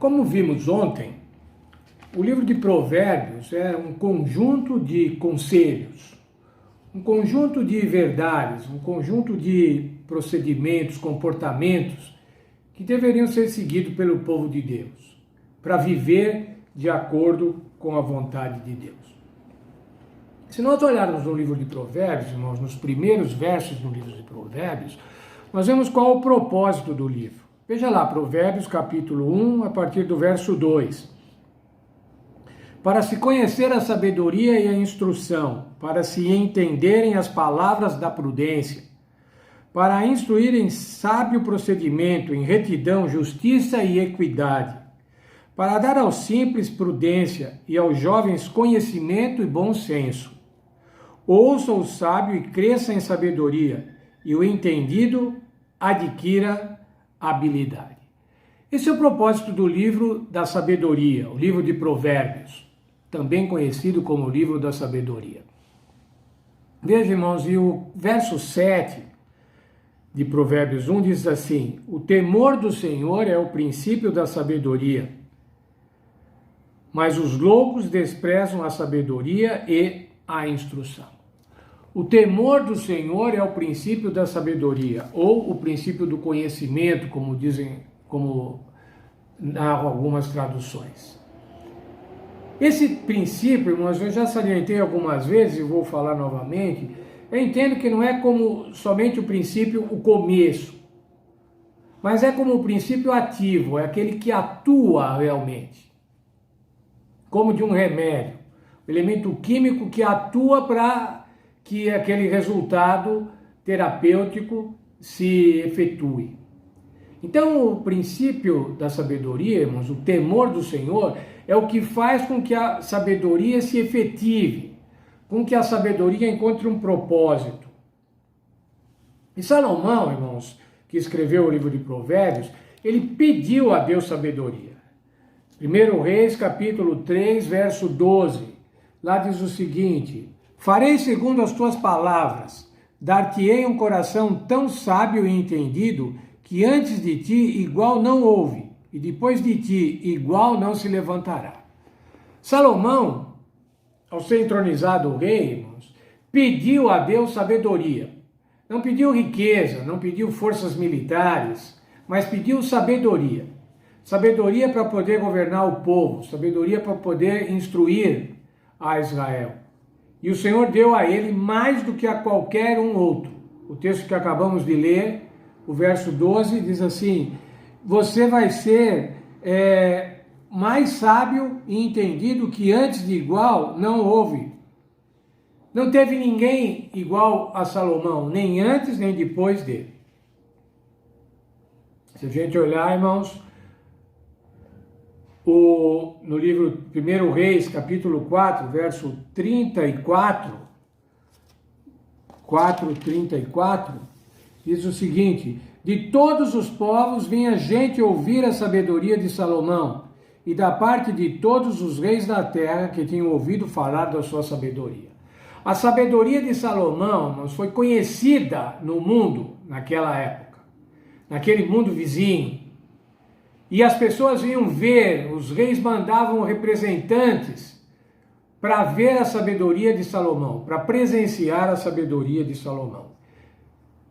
Como vimos ontem, o livro de Provérbios é um conjunto de conselhos, um conjunto de verdades, um conjunto de procedimentos, comportamentos que deveriam ser seguidos pelo povo de Deus, para viver de acordo com a vontade de Deus. Se nós olharmos no livro de Provérbios, irmãos, nos primeiros versos do livro de Provérbios, nós vemos qual é o propósito do livro. Veja lá, Provérbios capítulo 1, a partir do verso 2. Para se conhecer a sabedoria e a instrução, para se entenderem as palavras da prudência, para instruir em sábio procedimento, em retidão, justiça e equidade, para dar aos simples prudência e aos jovens conhecimento e bom senso. Ouça o sábio e cresça em sabedoria, e o entendido adquira habilidade. Esse é o propósito do livro da sabedoria, o livro de Provérbios, também conhecido como o livro da sabedoria. Veja, irmãos, e o verso 7 de Provérbios 1 diz assim: o temor do Senhor é o princípio da sabedoria, mas os loucos desprezam a sabedoria e a instrução. O temor do Senhor é o princípio da sabedoria, ou o princípio do conhecimento, como narram algumas traduções. Esse princípio, irmãos, eu já salientei algumas vezes e vou falar novamente. Eu entendo que não é como somente o princípio, o começo, mas é como o princípio ativo, é aquele que atua realmente, como de um remédio, o elemento químico que atua para que aquele resultado terapêutico se efetue. Então, o princípio da sabedoria, irmãos, o temor do Senhor, é o que faz com que a sabedoria se efetive, com que a sabedoria encontre um propósito. E Salomão, irmãos, que escreveu o livro de Provérbios, ele pediu a Deus sabedoria. 1 Reis, capítulo 3, verso 12, lá diz o seguinte: farei segundo as tuas palavras, dar-te-ei um coração tão sábio e entendido, que antes de ti igual não houve, e depois de ti igual não se levantará. Salomão, ao ser entronizado rei, irmãos, pediu a Deus sabedoria. Não pediu riqueza, não pediu forças militares, mas pediu sabedoria. Sabedoria para poder governar o povo, sabedoria para poder instruir a Israel. E o Senhor deu a ele mais do que a qualquer um outro. O texto que acabamos de ler, o verso 12, diz assim: você vai ser mais sábio e entendido que antes de igual não houve. Não teve ninguém igual a Salomão, nem antes nem depois dele. Se a gente olhar, irmãos, no livro 1 Reis, capítulo 4, verso 34, 4:34, diz o seguinte: de todos os povos vinha gente ouvir a sabedoria de Salomão, e da parte de todos os reis da terra que tinham ouvido falar da sua sabedoria. A sabedoria de Salomão, irmãos, foi conhecida no mundo naquela época, naquele mundo vizinho. E as pessoas vinham ver, os reis mandavam representantes para ver a sabedoria de Salomão, para presenciar a sabedoria de Salomão.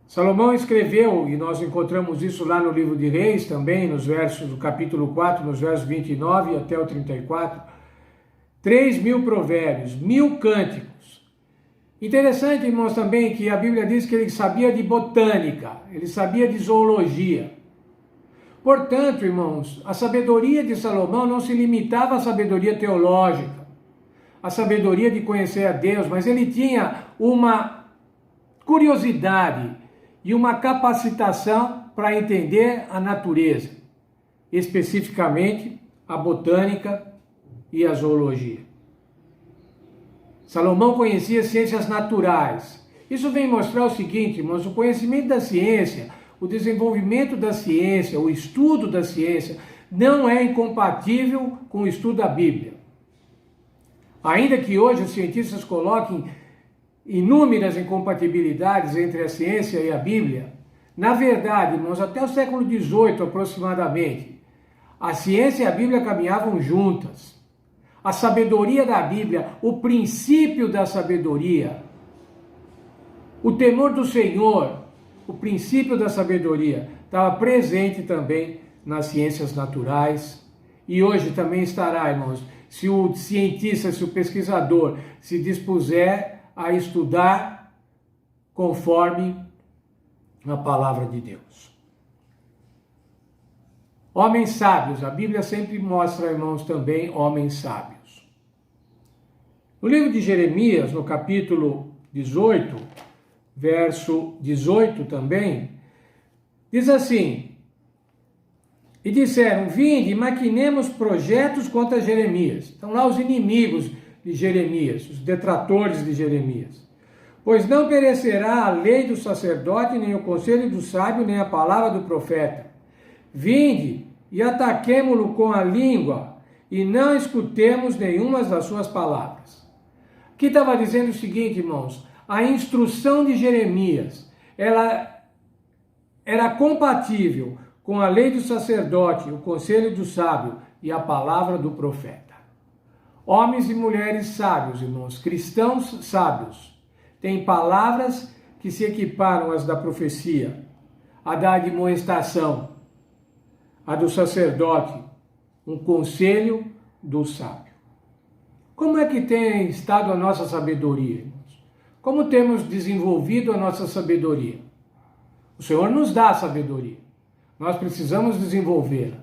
Salomão escreveu, e nós encontramos isso lá no livro de Reis também, nos versos do capítulo 4, nos versos 29 até o 34, 3.000 provérbios, 1.000 cânticos. Interessante, irmãos, também que a Bíblia diz que ele sabia de botânica, ele sabia de zoologia. Portanto, irmãos, a sabedoria de Salomão não se limitava à sabedoria teológica, à sabedoria de conhecer a Deus, mas ele tinha uma curiosidade e uma capacitação para entender a natureza, especificamente a botânica e a zoologia. Salomão conhecia ciências naturais. Isso vem mostrar o seguinte, irmãos: o conhecimento da ciência, o desenvolvimento da ciência, o estudo da ciência, não é incompatível com o estudo da Bíblia. Ainda que hoje os cientistas coloquem inúmeras incompatibilidades entre a ciência e a Bíblia, na verdade, irmãos, até o século XVIII aproximadamente, A ciência e a Bíblia caminhavam juntas. A sabedoria da Bíblia, o princípio da sabedoria, o temor do Senhor, o princípio da sabedoria, estava presente também nas ciências naturais e hoje também estará, irmãos, se o cientista, se o pesquisador se dispuser a estudar conforme a palavra de Deus. Homens sábios, a Bíblia sempre mostra, irmãos, também homens sábios. No livro de Jeremias, no capítulo 18, verso 18 também, diz assim: e disseram, vinde, maquinemos projetos contra Jeremias. Estão lá os inimigos de Jeremias, os detratores de Jeremias. Pois não perecerá a lei do sacerdote, nem o conselho do sábio, nem a palavra do profeta. Vinde e ataquemo-lo com a língua, e não escutemos nenhuma das suas palavras. Aqui estava dizendo o seguinte, irmãos, a instrução de Jeremias, ela era compatível com a lei do sacerdote, o conselho do sábio e a palavra do profeta. Homens e mulheres sábios, irmãos, cristãos sábios, têm palavras que se equiparam às da profecia, a da admoestação, a do sacerdote, um conselho do sábio. Como é que tem estado a nossa sabedoria, irmãos? Como temos desenvolvido a nossa sabedoria? O Senhor nos dá a sabedoria. Nós precisamos desenvolvê-la.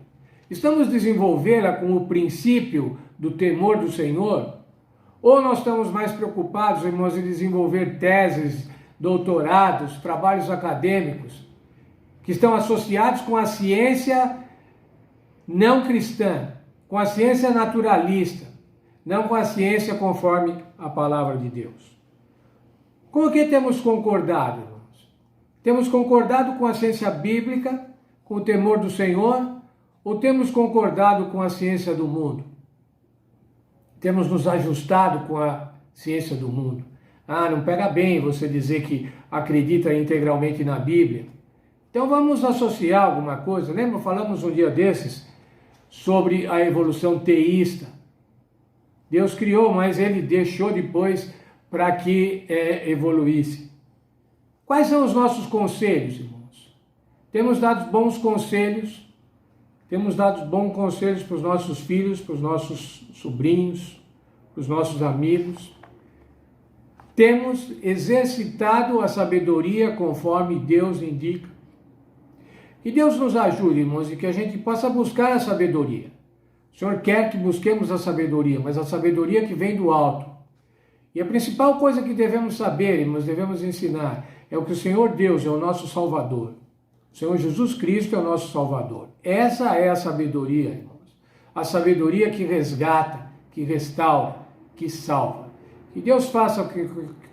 Estamos desenvolvê-la com o princípio do temor do Senhor? Ou nós estamos mais preocupados, irmãos, em desenvolver teses, doutorados, trabalhos acadêmicos, que estão associados com a ciência não cristã, com a ciência naturalista, não com a ciência conforme a palavra de Deus? Com o que temos concordado, irmãos? Temos concordado com a ciência bíblica, com o temor do Senhor, ou temos concordado com a ciência do mundo? Temos nos ajustado com a ciência do mundo? Ah, não pega bem você dizer que acredita integralmente na Bíblia. Então vamos associar alguma coisa. Lembra? Falamos um dia desses sobre a evolução teísta. Deus criou, mas ele deixou depois para que evoluísse. Quais são os nossos conselhos, irmãos? Temos dado bons conselhos, temos dado bons conselhos para os nossos filhos, para os nossos sobrinhos, para os nossos amigos. Temos exercitado a sabedoria conforme Deus indica. Que Deus nos ajude, irmãos, e que a gente possa buscar a sabedoria. O Senhor quer que busquemos a sabedoria, mas a sabedoria que vem do alto. E a principal coisa que devemos saber, irmãos, devemos ensinar, é o que o Senhor Deus é o nosso Salvador. O Senhor Jesus Cristo é o nosso Salvador. Essa é a sabedoria, irmãos. A sabedoria que resgata, que restaura, que salva. Que Deus faça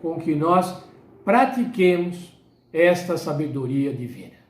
com que nós pratiquemos esta sabedoria divina.